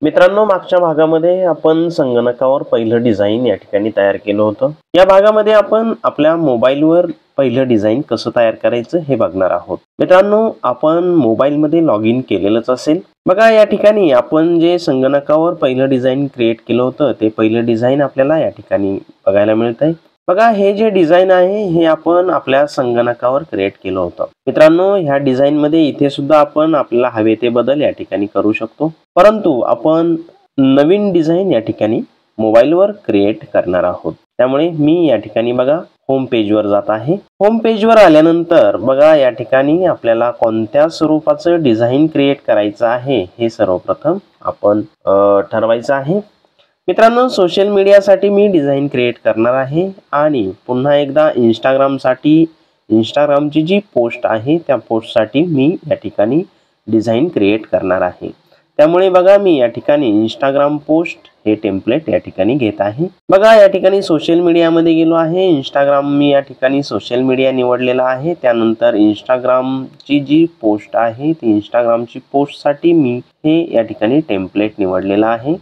मित्रांनो, मागच्या भागामध्ये आपण संगणकावर पहिलं डिझाइन या ठिकाणी तयार केलं होतं. या भागामध्ये आपण आपल्या मोबाईलवर पहिलं डिझाइन कसं तयार करायचं हे बघणार आहोत. मित्रांनो, आपण मोबाईलमध्ये लॉग इन केलेलंच असेल. बघा, या ठिकाणी आपण जे संगणकावर पहिलं डिझाइन क्रिएट केलं होतं ते पहिलं डिझाइन आपल्याला या ठिकाणी बघायला मिळतंय. बघा, हे जे डिझाइन आहे हे आपण आपल्या संगणकावर क्रिएट केलं होतं. मित्रांनो, ह्या डिझाइन मध्ये इथे सुद्धा आपण आपल्याला हवे ते बदल या ठिकाणी करू शकतो, परंतु आपण नवीन डिझाइन या ठिकाणी मोबाईलवर क्रिएट करणार आहोत. त्यामुळे मी या ठिकाणी बघा होम पेजवर जात आहे. होम पेजवर आल्यानंतर बघा या ठिकाणी आपल्याला कोणत्या स्वरूपाचं डिझाइन क्रिएट करायचं आहे हे सर्वप्रथम आपण ठरवायचं आहे. मित्रांनो, सोशल मीडियासाठी मी डिझाइन क्रिएट करणार आहे आणि पुन्हा एकदा इंस्टाग्रामची जी पोस्ट आहे त्या पोस्टसाठी मी या ठिकाणी डिझाइन क्रिएट करणार आहे. त्यामुळे बघा मी या ठिकाणी इंस्टाग्राम पोस्ट हे टेम्पलेट या ठिकाणी घेत आहे. बघा, या ठिकाणी सोशल मीडियामध्ये गेलो आहे. इंस्टाग्राम मी या ठिकाणी सोशल मीडिया निवडलेला आहे. त्यानंतर इंस्टाग्रामची जी पोस्ट आहे ती इंस्टाग्रामची पोस्टसाठी मी हे या ठिकाणी टेम्पलेट निवडलेला आहे.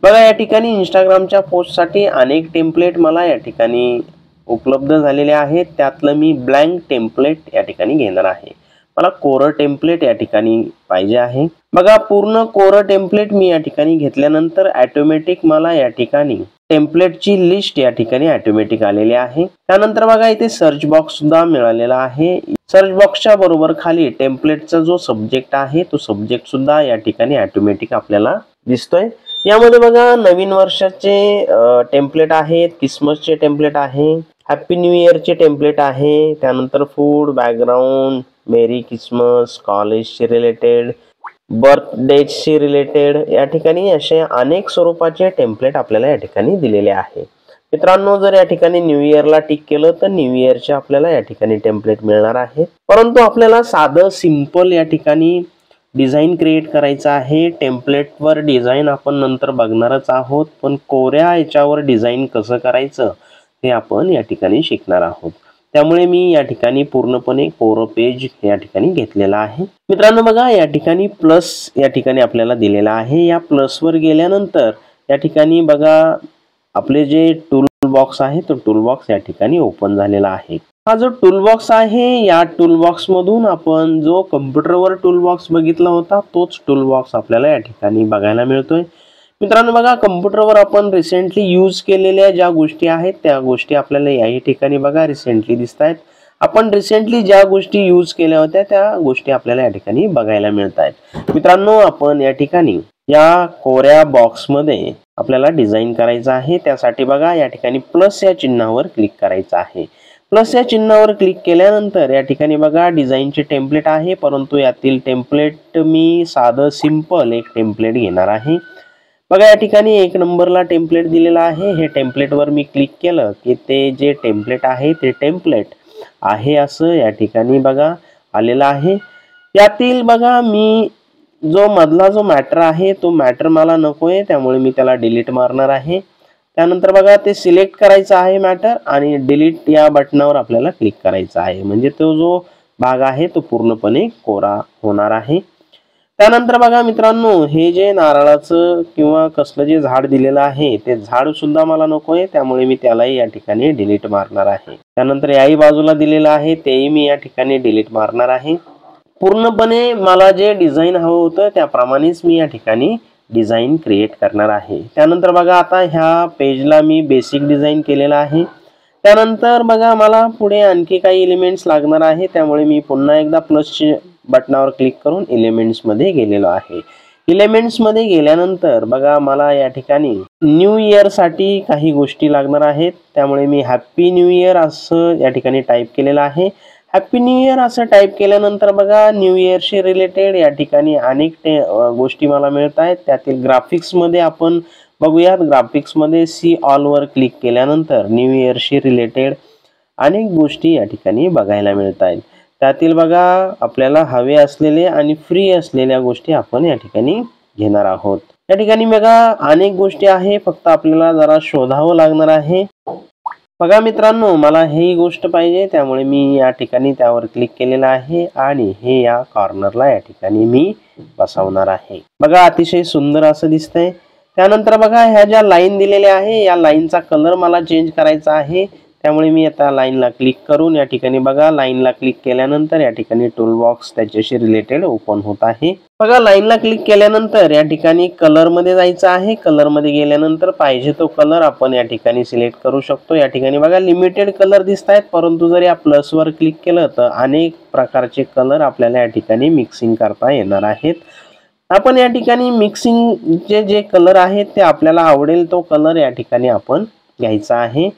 बघा, या ठिकाणी इंस्टाग्रामच्या पोस्टसाठी अनेक टेम्पलेट मला या ठिकाणी उपलब्ध झालेले आहेत. त्यातलं मी ब्लँक टेम्पलेट या ठिकाणी घेणार आहे. मला कोरं टेम्पलेट या ठिकाणी पाहिजे आहे. बघा, पूर्ण कोरं टेम्पलेट मी या ठिकाणी घेतल्यानंतर ऑटोमॅटिक मला या ठिकाणी टेम्पलेटची लिस्ट या ठिकाणी ऑटोमॅटिक आलेली आहे. त्यानंतर बघा इथे सर्च बॉक्स सुद्धा मिळालेला आहे. सर्च बॉक्सच्या बरोबर खाली टेम्पलेटचा जो सब्जेक्ट आहे तो सब्जेक्ट सुद्धा या ठिकाणी ऑटोमॅटिक आपल्याला दिसतोय. यामध्ये बघा नवीन वर्षाचे टेम्पलेट आहेत, क्रिसमसचे टेम्पलेट आहे, हॅपी न्यू इयरचे टेम्पलेट आहे, त्यानंतर फूड, बॅकग्राऊंड, मेरी क्रिसमस, कॉलेजशी रिलेटेड, बर्थडेशी रिलेटेड या ठिकाणी असे अनेक स्वरूपाचे टेम्पलेट आपल्याला या ठिकाणी दिलेले आहे. मित्रांनो, जर या ठिकाणी न्यू इयरला टिक केलं तर न्यू इयरचे आपल्याला या ठिकाणी टेम्पलेट मिळणार आहे. परंतु आपल्याला साधं सिंपल या ठिकाणी डिझाइन क्रिएट करायचं आहे. टेम्पलेटवर डिझाइन आपण नंतर बघणारच आहोत, पण कोऱ्या याच्यावर डिझाइन कसं करायचं हे आपण या ठिकाणी शिकणार आहोत. त्यामुळे मी या ठिकाणी पूर्णपणे कोरं पेज या ठिकाणी घेतलेला आहे. मित्रांनो, बघा या ठिकाणी प्लस या ठिकाणी आपल्याला दिलेला आहे. या प्लसवर गेल्यानंतर या ठिकाणी बघा आपले जे टूल बॉक्स आहे तो टूल बॉक्स या ठिकाणी ओपन झालेला आहे. हा जो टूल बॉक्स आहे या टूल बॉक्स मधून आपण जो कम्प्युटरवर टूल बॉक्स बघितला होता तोच टूल बॉक्स आपल्याला या ठिकाणी बघायला मिळतोय. मित्रांनो, बघा कम्प्युटरवर आपण रिसेंटली यूज केलेल्या ज्या गोष्टी आहेत त्या गोष्टी आपल्याला याही ठिकाणी बघा रिसेंटली दिसत आहेत. आपण रिसेंटली ज्या गोष्टी यूज केल्या होत्या त्या गोष्टी आपल्याला या ठिकाणी बघायला मिळत आहेत. मित्रांनो, आपण या ठिकाणी या कोऱ्या बॉक्समध्ये आपल्याला डिझाइन करायचं आहे. त्यासाठी बघा या ठिकाणी प्लस या चिन्हावर क्लिक करायचं आहे. प्लस या चिन्हावर क्लिक केल्यानंतर या ठिकाणी बघा डिझाइनचे टेम्पलेट आहे, परंतु यातील टेम्पलेट मी साधं सिंपल एक टेम्पलेट घेणार आहे. बघा या ठिकाणी 1 नंबरला टेम्पलेट दिलेला आहे. हे टेम्पलेटवर मी क्लिक केलं की ते जे टेम्पलेट आहे ते टेम्पलेट आहे असं या ठिकाणी बघा आलेलं आहे. यातील बघा मी मधला जो मॅटर आहे तो मॅटर मला नकोय, त्यामुळे मी त्याला डिलीट मारणार आहे. त्यानंतर बघा ते सिलेक्ट करायचं आहे मॅटर आणि डिलीट या बटनावर आपल्याला क्लिक करायचं आहे, म्हणजे तो जो भाग आहे तो पूर्णपणे कोरा होणार आहे. त्यानंतर बघा मित्रांनो, हे जे नारळाचं किंवा कसलं जे झाड दिलेलं आहे ते झाड सुद्धा मला नकोय, त्यामुळे मी त्यालाही या ठिकाणी डिलीट मारणार आहे. त्यानंतर याही बाजूला दिलेलं आहे तेही मी या ठिकाणी डिलीट मारणार आहे. पूर्णपणे मला जे डिझाइन हवं होतं त्याप्रमाणेच मी या ठिकाणी डिझाइन क्रिएट करणार आहे. त्यानंतर बघा आता ह्या पेजला मी बेसिक डिझाइन केलेला आहे. त्यानंतर बघा मला पुढे आणखी काही एलिमेंट्स लागणार आहे, त्यामुळे मी पुन्हा एकदा प्लसच्या बटनावर क्लिक करून एलिमेंट्स मध्ये गेलेलो आहे. एलिमेंट्स मध्ये गेल्यानंतर बघा मला या ठिकाणी न्यू इयर साठी काही गोष्टी लागणार आहेत, त्यामुळे मी हॅपी न्यू इयर असं या ठिकाणी टाईप केलेलं आहे. हॅपी न्यू इयर असं टाईप केल्यानंतर बघा न्यू इयरशी रिलेटेड या ठिकाणी अनेक गोष्टी मला मिळत आहेत. त्यातील ग्राफिक्समध्ये आपण बघूयात. ग्राफिक्समध्ये सी ऑलवर क्लिक केल्यानंतर न्यू इयरशी रिलेटेड अनेक गोष्टी या ठिकाणी बघायला मिळत आहेत. त्यातील बघा आपल्याला हवे असलेले आणि फ्री असलेल्या गोष्टी आपण या ठिकाणी घेणार आहोत. या ठिकाणी बघा अनेक गोष्टी आहे, फक्त आपल्याला जरा शोधावं लागणार आहे. बघा मित्रांनो, मला ही गोष्ट पाहिजे, त्यामुळे मी या ठिकाणी त्यावर क्लिक केलेलं आहे आणि हे या कॉर्नरला या ठिकाणी मी बसवणार आहे. बघा अतिशय सुंदर असं दिसतंय. त्यानंतर बघा ह्या ज्या लाईन दिलेल्या आहे, या लाईनचा कलर मला चेंज करायचा आहे. त्यामुळे मी आता लाईनला क्लिक करून या ठिकाणी बघा लाईनला क्लिक केल्यानंतर या ठिकाणी टूल बॉक्स त्याच्याशी रिलेटेड ओपन होत आहे. बघा लाईनला क्लिक केल्यानंतर या ठिकाणी कलर मध्ये जायचं आहे. कलर मध्ये गेल्यानंतर पाहिजे तो कलर आपण या ठिकाणी सिलेक्ट करू शकतो. या ठिकाणी बघा लिमिटेड कलर दिसत आहेत, परंतु जर या प्लस वर क्लिक केलं तर अनेक प्रकारचे कलर आपल्याला या ठिकाणी मिक्सिंग करता येणार आहेत. आपण या ठिकाणी मिक्सिंग जे कलर आहेत ते आपल्याला आवडेल तो कलर या ठिकाणी आपण घ्यायचा आहे.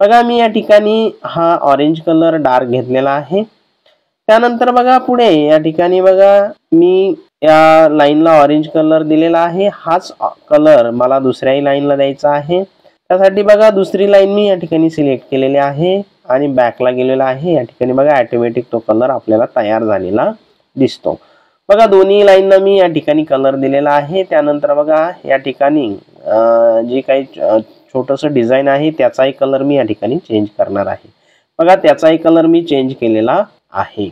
बघा मी या ठिकाणी हा ऑरेंज कलर डार्क घेतलेला आहे. त्यानंतर बघा पुढे या ठिकाणी बघा मी या लाईनला ऑरेंज कलर दिलेला आहे. हाच कलर मला दुसऱ्याही लाईनला द्यायचा आहे. त्यासाठी बघा दुसरी लाईन मी या ठिकाणी सिलेक्ट केलेली आहे आणि बॅकला गेलेला आहे. या ठिकाणी बघा ऑटोमॅटिक तो कलर आपल्याला तयार झालेला दिसतो. बघा दोन्ही लाईनला मी या ठिकाणी कलर दिलेला आहे. त्यानंतर बघा या ठिकाणी जे काही छोटंसं डिझाईन आहे त्याचाही कलर मी या ठिकाणी चेंज करणार आहे. बघा त्याचाही कलर मी चेंज केलेला आहे.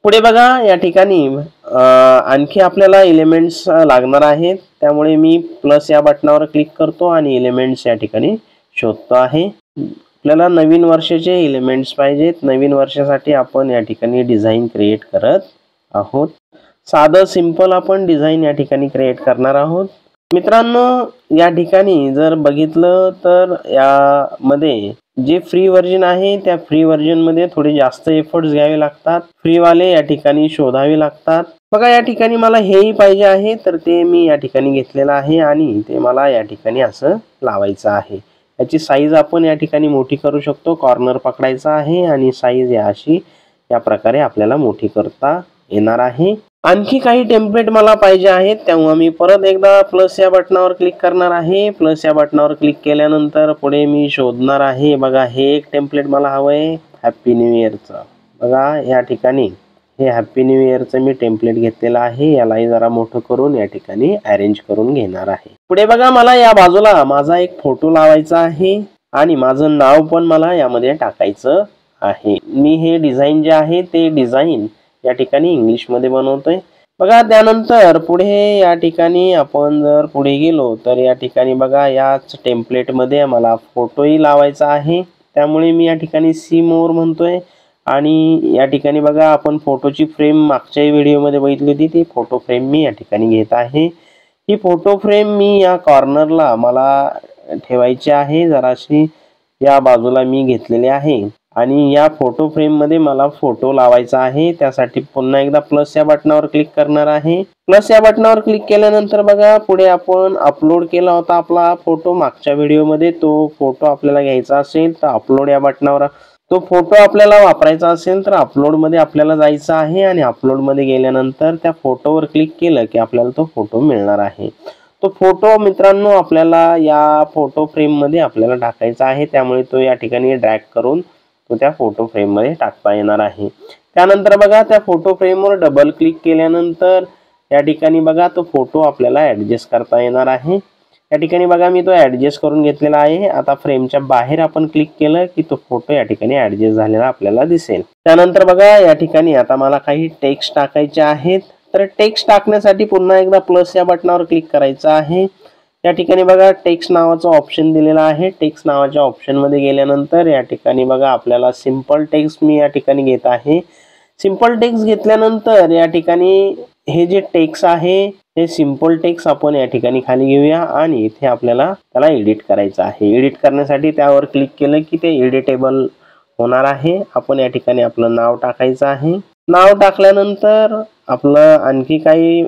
पुढे बघा या ठिकाणी आणखी आपल्याला एलिमेंट्स लागणार आहेत. त्यामुळे मी प्लस या बटनावर क्लिक करतो आणि एलिमेंट्स या ठिकाणी शोधतो आहे. आपल्याला नवीन वर्षाचे एलिमेंट्स पाहिजेत. नवीन वर्षासाठी आपण या ठिकाणी डिझाईन क्रिएट करत आहोत. साधं सिंपल आपण डिझाईन या ठिकाणी क्रिएट करणार आहोत. मित्रांनो या ठिकाणी जर बघितलं तर यामध्ये जे फ्री व्हर्जन आहे त्या फ्री व्हर्जन मध्ये थोडे जास्त एफर्ट्स घ्यावे लागतात. फ्री वाले या ठिकाणी शोधावे लागतात. बघा या ठिकाणी मला हेही पाहिजे आहे तर ते मी या ठिकाणी घेतलेलं आहे आणि ते मला या ठिकाणी असं लावायचं आहे. याची साईज आपण या ठिकाणी मोठी करू शकतो. कॉर्नर पकडायचा आहे आणि साईज या प्रकारे आपल्याला मोठी करता येणार आहे. आणखी काही टेम्पलेट मला पाहिजे आहेत, तेव्हा मी परत एकदा प्लस या बटनावर क्लिक करणार आहे. प्लस या बटनावर क्लिक केल्यानंतर पुढे मी शोधणार आहे. बघा हे एक टेम्पलेट मला हवंय हॅपी न्यू इयरचं. बघा या ठिकाणी हे हॅपी न्यू इयरचं मी टेम्पलेट घेतलेलं आहे. यालाही जरा मोठं करून या ठिकाणी अरेंज करून घेणार आहे. पुढे बघा मला या बाजूला माझा एक फोटो लावायचा आहे आणि माझं नाव पण मला यामध्ये टाकायचं आहे. मी हे डिझाईन जे आहे ते डिझाईन या ठिकाणी इंग्लिश मध्ये बनवतोय. बघा त्यानंतर पुढे या ठिकाणी आपण जर पुढे गेलो तर या ठिकाणी बघा याच टेम्पलेट मध्ये मला फोटोही लावायचा आहे. त्यामुळे मी या ठिकाणी सी मोर म्हणतोय आणि या ठिकाणी बघा आपण फोटोची फ्रेम मागच्या व्हिडिओमध्ये बघितली होती. ती फोटो फ्रेम मी या ठिकाणी घेत आहे. ही फोटो फ्रेम मी या कॉर्नरला मला ठेवायची आहे. जराशी या बाजूला मी घेतलेली आहे आणि या फोटो फ्रेम मध्ये मला फोटो लावायचा आहे. त्यासाठी पुन्हा एकदा प्लस या बटनावर क्लिक करणार आहे. प्लस या बटनावर क्लिक केल्यानंतर बघा पुढे आपण अपलोड केला होता आपला फोटो मागच्या व्हिडिओमध्ये. तो फोटो आपल्याला घ्यायचा असेल तर अपलोड या बटनावर, तो फोटो आपल्याला वापरायचा असेल तर अपलोड मध्ये आपल्याला जायचं आहे आणि अपलोड मध्ये गेल्यानंतर त्या फोटोवर क्लिक केलं की आपल्याला तो फोटो मिळणार आहे. तो फोटो मित्रांनो आपल्याला या फोटो फ्रेम मध्ये आपल्याला टाकायचा आहे. त्यामुळे तो या ठिकाणी ड्रॅग करून तो त्या फोटो फ्रेम मध्ये टाकता येणार आहे. त्यानंतर बघा त्या फोटो फ्रेमवर डबल क्लिक केल्यानंतर या ठिकाणी बघा तो फोटो आपल्याला ऍडजस्ट करता येणार आहे. या ठिकाणी बघा मी तो ऍडजस्ट करून घेतलेला आहे. आता फ्रेमच्या बाहेर आपण क्लिक केलं की तो फोटो या ठिकाणी ऍडजस्ट झालेला आपल्याला दिसेल. त्यानंतर बघा या ठिकाणी आता मला काही टेक्स्ट टाकायचे आहेत. तर टेक्स्ट टाकण्यासाठी पुन्हा एकदा प्लस या बटनावर क्लिक करायचं आहे. या ठिकाणी बघा टेक्स्ट नावाचा ऑप्शन दिलेला आहे. टेक्स्ट नावाच्या ऑप्शन मध्ये गेल्यानंतर या ठिकाणी बघा आपल्याला सिंपल टेक्स्ट मी या ठिकाणी घेत आहे. सिंपल टेक्स्ट घेतल्यानंतर या ठिकाणी हे जे टेक्स्ट आहे हे सिंपल टेक्स्ट आपण या ठिकाणी खाली घेऊया आणि इथे आपल्याला त्याला एडिट करायचं आहे. एडिट करण्यासाठी त्यावर क्लिक केलं की ते एडिटेबल होणार आहे. आपण या ठिकाणी आपलं नाव टाकायचं आहे. नाव टाकल्यानंतर आपलं आणखी काही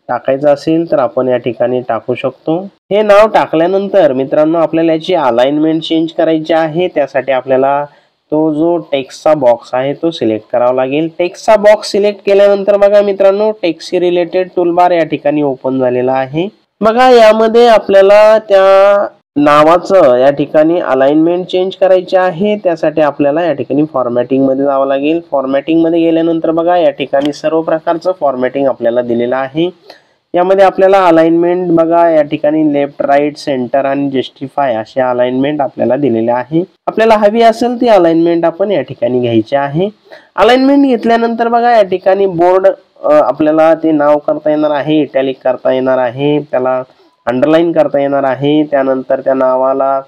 टाकायचं असेल तर आपण या ठिकाणी टाकू शकतो. हे नाव टाकल्यानंतर मित्रांनो आपल्याला याची अलाइनमेंट चेंज करायची आहे. त्यासाठी आपल्याला तो जो टेक्स्टचा बॉक्स आहे तो सिलेक्ट करावा लागेल. टेक्स्टचा बॉक्स सिलेक्ट केल्यानंतर बघा मित्रांनो टेक्स्टशी रिलेटेड टूलबार या ठिकाणी ओपन झालेला आहे. बघा यामध्ये आपल्याला त्या नावाचं या ठिकाणी अलाइनमेंट चेंज करायचे आहे. त्यासाठी आपल्याला या ठिकाणी फॉर्मॅटिंग मध्ये जावं लागेल. फॉर्मॅटिंग मध्ये गेल्यानंतर बघा या ठिकाणी सर्व प्रकारचं फॉर्मॅटिंग आपल्याला दिलेलं आहे. यामध्ये आपल्याला अलाइनमेंट बघा या ठिकाणी लेफ्ट राईट सेंटर आणि जस्टिफाय असे अलाइनमेंट आपल्याला दिलेले आहे. आपल्याला हवी असेल ती अलाइनमेंट आपण या ठिकाणी घ्यायची आहे. अलाइनमेंट घेतल्यानंतर बघा या ठिकाणी बोर्ड आपल्याला ते नाव करता येणार आहे, इटॅलिक करता येणार आहे, त्याला अंडरलाईन करता येणार आहे. त्यानंतर त्या नावाला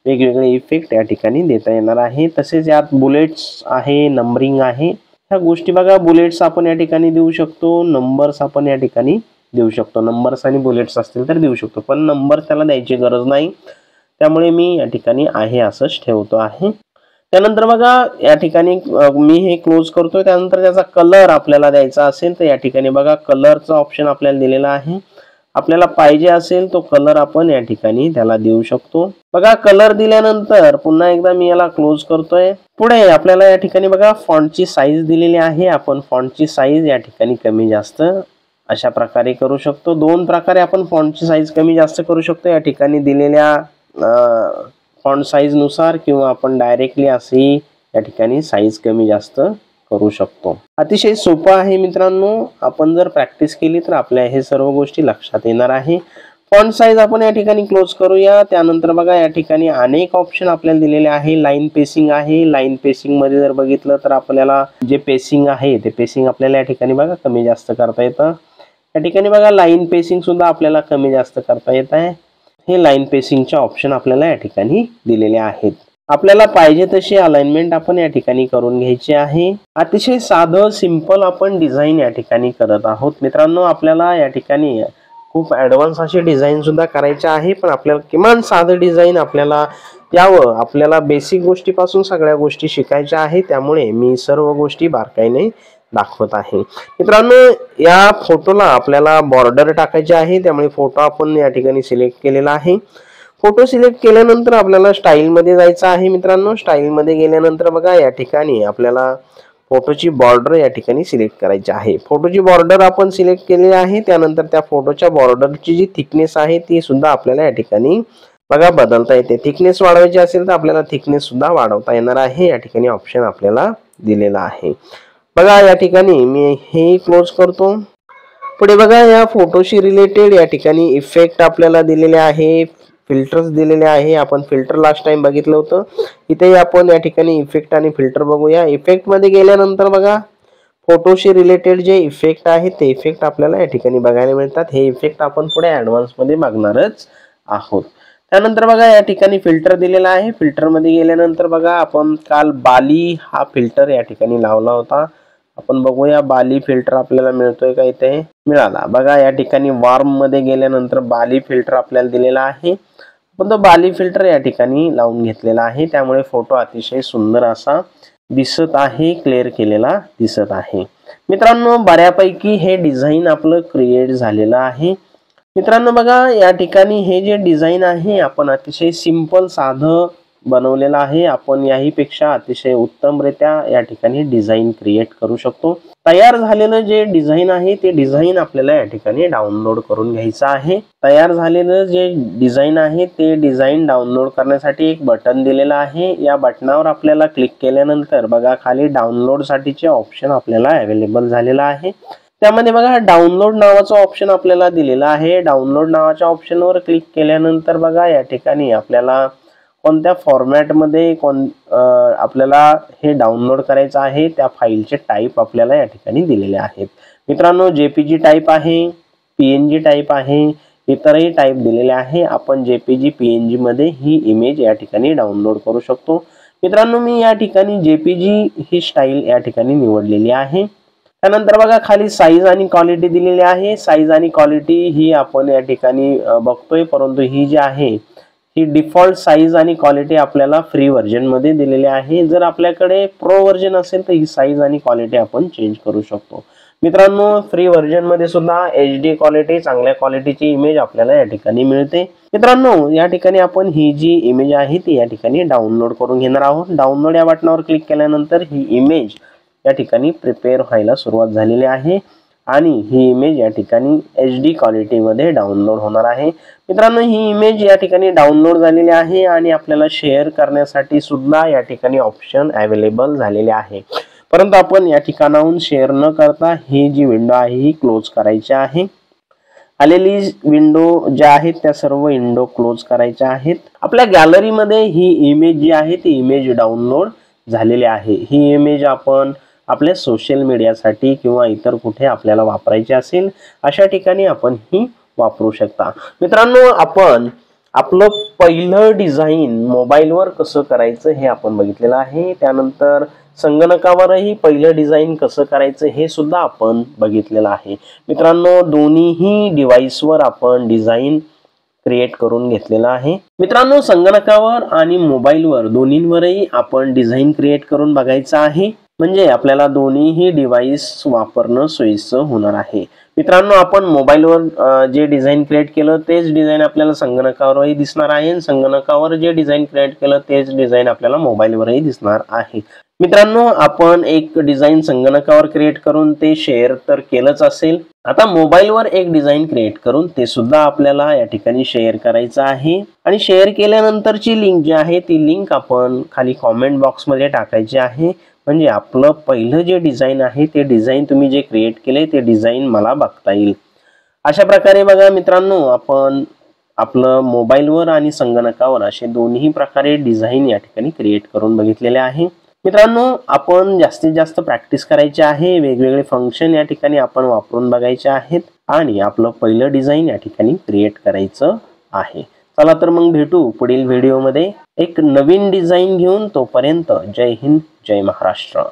वेगवेगळे इफेक्ट या ठिकाणी देता येणार आहे. तसेच यात बुलेट्स आहे, नंबरिंग आहे. ह्या गोष्टी बघा बुलेट्स आपण या ठिकाणी देऊ शकतो, नंबर्स आपण या ठिकाणी देऊ शकतो. नंबर्स आणि बुलेट्स असतील तर देऊ शकतो, पण नंबर त्याला द्यायची गरज नाही. त्यामुळे मी या ठिकाणी आहे असंच ठेवतो आहे. त्यानंतर बघा या ठिकाणी मी हे क्लोज करतोय. त्यानंतर त्याचा कलर आपल्याला द्यायचा असेल तर या ठिकाणी बघा कलरचा ऑप्शन आपल्याला दिलेला आहे. आपल्याला पाहिजे असेल तो कलर आपण या ठिकाणी त्याला देऊ शकतो. बघा कलर दिल्यानंतर पुन्हा एकदा मी याला क्लोज करतोय. पुढे आपल्याला या ठिकाणी बघा फॉन्टची साईज दिलेली आहे. आपण फॉन्टची साईज या ठिकाणी कमी जास्त अशा प्रकारे करू शकतो. दोन प्रकारे आपण फॉन्टची साईज कमी जास्त करू शकतो. या ठिकाणी दिलेल्या फॉन्ट साईज नुसार किंवा आपण डायरेक्टली अशी या ठिकाणी साईज कमी जास्त करू शकतो. अतिशय सोपं आहे मित्रांनो. आपण जर प्रॅक्टिस केली तर आपल्या हे सर्व गोष्टी लक्षात येणार आहे. फॉन्ट साईज आपण या ठिकाणी क्लोज करूया. त्यानंतर बघा या ठिकाणी अनेक ऑप्शन आपल्याला दिलेले आहे. लाईन पेसिंग आहे. लाईन पेसिंग मध्ये जर बघितलं तर आपल्याला जे पेसिंग आहे ते पेसिंग आपल्याला या ठिकाणी बघा कमी जास्त करता येतं. या ठिकाणी बघा लाईन पेसिंग सुद्धा आपल्याला कमी जास्त करता येत आहे. हे लाईन पेसिंगचे ऑप्शन आपल्याला या ठिकाणी दिलेले आहेत. आपल्याला पाहिजे तशी अलाइनमेंट आपण या ठिकाणी करून घ्यायची आहे. अतिशय साधं सिंपल आपण डिझाईन या ठिकाणी करत आहोत मित्रांनो. आपल्याला या ठिकाणी खूप ॲडव्हान्स अशी डिझाईन सुद्धा करायची आहे, पण आपल्याला किमान साधं डिझाईन आपल्याला यावं. आपल्याला बेसिक गोष्टीपासून सगळ्या गोष्टी शिकायच्या आहे. त्यामुळे मी सर्व गोष्टी बारकाईने दाखवत आहे. मित्रांनो या फोटोला आपल्याला बॉर्डर टाकायची आहे. त्यामुळे फोटो आपण या ठिकाणी सिलेक्ट केलेला आहे. फोटो सिलेक्ट केल्यानंतर आपल्याला स्टाईल मध्ये जायचं आहे मित्रांनो. स्टाईल मध्ये गेल्यानंतर बघा या ठिकाणी आपल्याला फोटोची बॉर्डर या ठिकाणी सिलेक्ट करायची आहे. फोटोची बॉर्डर आपण सिलेक्ट केलेली आहे. त्यानंतर त्या फोटोच्या बॉर्डरची जी थिकनेस आहे ती सुद्धा आपल्याला या ठिकाणी बघा बदलता येते. थिकनेस वाढवायची असेल तर आपल्याला थिकनेस सुद्धा वाढवता येणार आहे. या ठिकाणी ऑप्शन आपल्याला दिलेला आहे. बघा या ठिकाणी मी हे क्लोज करतो. पुढे बघा या फोटोशी रिलेटेड या ठिकाणी इफेक्ट आपल्याला दिलेले आहे, फिल्टर्स दिलेले आहे. आपण फिल्टर लास्ट टाइम बघितलं होतं. इथे आपण या ठिकाणी इफेक्ट आणि फिल्टर बघूया. इफेक्ट मध्ये गेल्यानंतर बघा फोटोशी रिलेटेड जे इफेक्ट आहेत ते इफेक्ट आपल्याला या ठिकाणी बघायला मिळतात. हे इफेक्ट आपण पुढे ॲडव्हान्स मध्ये बघणारच आहोत. त्यानंतर बघा या ठिकाणी फिल्टर दिलेला आहे. फिल्टर मध्ये गेल्यानंतर बघा आपण काल बाली हा फिल्टर या ठिकाणी लावला होता. आपण बघूया बाली फिल्टर आपल्याला मिळतोय का. इथे मिळाला. बघा या ठिकाणी वॉर्म मध्ये गेल्यानंतर बाली फिल्टर आपल्याला दिलेला आहे. आपण तो बाली फिल्टर या ठिकाणी लावून घेतलेला आहे. त्यामुळे फोटो अतिशय सुंदर असा दिसत आहे, क्लिअर केलेला दिसत आहे. मित्रांनो बऱ्यापैकी हे डिझाईन आपलं क्रिएट झालेलं आहे. मित्रांनो बघा या ठिकाणी हे जे डिझाईन आहे आपण अतिशय सिंपल साधं बनवलेलं आहे. आपण याहीपेक्षा अतिशय उत्तमरित्या या ठिकाणी डिझाईन क्रिएट करू शकतो. तयार झालेलं जे डिझाईन आहे ते डिझाईन आपल्याला या ठिकाणी डाउनलोड करून घ्यायचं आहे. तयार झालेलं जे डिझाईन आहे ते डिझाईन डाउनलोड करण्यासाठी एक बटन दिलेलं आहे. या बटनावर आपल्याला क्लिक केल्यानंतर बघा खाली डाउनलोड साठीचे ऑप्शन आपल्याला अवेलेबल झालेला आहे. त्यामध्ये बघा डाउनलोड नावाचा ऑप्शन आपल्याला दिलेला आहे. डाउनलोड नावाच्या ऑप्शनवर क्लिक केल्यानंतर बघा या ठिकाणी आपल्याला कोणत्या फॉर्मॅटमध्ये आपल्याला हे डाउनलोड करायचं आहे त्या फाईलचे टाईप आपल्याला या ठिकाणी दिलेले आहेत. मित्रांनो जेपीजी टाईप आहे, पीएनजी टाईप आहे, इतरही टाईप दिलेले आहे. आपण जेपीजी पीएनजी मध्ये ही इमेज या ठिकाणी डाउनलोड करू शकतो. मित्रांनो मी या ठिकाणी जेपीजी ही स्टाईल या ठिकाणी निवडलेली आहे. त्यानंतर बघा खाली साईज आणि क्वालिटी दिलेली आहे. साईज आणि क्वालिटी ही आपण या ठिकाणी बघतोय, परंतु ही जी आहे ही डिफॉल्ट साईज आणि क्वालिटी आपल्याला फ्री व्हर्जन मध्ये दिलेली आहे. जर आपल्याकडे प्रो व्हर्जन असेल तर ही साईज आणि क्वालिटी आपण चेंज करू शकतो. मित्रांनो फ्री व्हर्जन मध्ये सुद्धा HD क्वालिटी चांगल्या क्वालिटीची इमेज आपल्याला या ठिकाणी मिळते. मित्रांनो या ठिकाणी आपण ही जी इमेज आहे ती या ठिकाणी डाउनलोड करून घेणार आहोत. डाउनलोड या बटनावर क्लिक केल्यानंतर ही इमेज या ठिकाणी प्रिपेअर व्हायला सुरुवात झालेली आहे आणि ही इमेज या ठिकाणी HD क्वालिटी मध्ये डाउनलोड होणार आहे. मित्रांनो ही इमेज या ठिकाणी डाउनलोड झालेली आहे आणि आपल्याला शेअर करण्यासाठी सुद्धा या ठिकाणी ऑप्शन अवेलेबल झालेले आहे. परंतु आपण या ठिकाणाहून शेअर न करता ही जी विंडो आहे ही क्लोज करायची आहे. आलेली विंडो ज्या आहेत त्या सर्व विंडो क्लोज करायच्या आहेत. आपल्या गॅलरीमध्ये ही इमेज जी आहे ती इमेज डाउनलोड झालेली आहे. ही इमेज आपण आपल्या सोशल मीडियासाठी किंवा इतर कुठे आपल्याला वापरायची असेल अशा ठिकाणी आपण ही वापरू शकता. मित्रांनो, आपण आपलं पहिलं डिझाईन मोबाईलवर कसं करायचं हे आपण बघितलेलं आहे. त्यानंतर संगणकावरही पहिलं डिझाईन कसं करायचं हे सुद्धा आपण बघितलेलं आहे. मित्रांनो, दोन्हीही डिव्हाइसवर आपण डिझाईन क्रिएट करून घेतलेला आहे. मित्रांनो, संगणकावर आणि मोबाईलवर दोन्हींवरही आपण डिझाईन क्रिएट करून बघायचं आहे, म्हणजे आपल्याला दोन्हीही डिव्हाइस वापरणं सोयीचं होणार आहे. मित्रांनो, आपण मोबाईलवर जे डिझाईन क्रिएट केलं तेच डिझाईन आपल्याला संगणकावरही दिसणार आहे, संगणकावर जे डिझाईन क्रिएट केलं तेच डिझाईन आपल्याला मोबाईलवरही दिसणार आहे. मित्रांनो, आपण एक डिझाईन संगणकावर क्रिएट करून ते शेअर तर केलंच असेल. आता मोबाईलवर एक डिझाईन क्रिएट करून ते सुद्धा आपल्याला या ठिकाणी शेअर करायचं आहे. आणि शेअर केल्यानंतरची लिंक जी आहे ती लिंक आपण खाली कॉमेंट बॉक्समध्ये टाकायची आहे, म्हणजे आपलं पहिलं जे डिझाईन आहे ते डिझाईन तुम्ही जे क्रिएट केले ते डिझाईन मला बघता येईल. अशा प्रकारे बघा मित्रांनो, आपण आपलं मोबाईलवर आणि संगणकावर असे दोन्ही प्रकारे डिझाईन या ठिकाणी क्रिएट करून बघितलेले आहे. मित्रांनो, आपण जास्तीत जास्त प्रॅक्टिस करायची आहे. वेगवेगळे फंक्शन या ठिकाणी आपण वापरून बघायचे आहेत आणि आपलं पहिलं डिझाईन या ठिकाणी क्रिएट करायचं आहे. चला तर मग भेटू पुढील व्हिडिओमध्ये एक नवीन डिझाईन घेऊन. तोपर्यंत जय हिंद, जय महाराष्ट्र.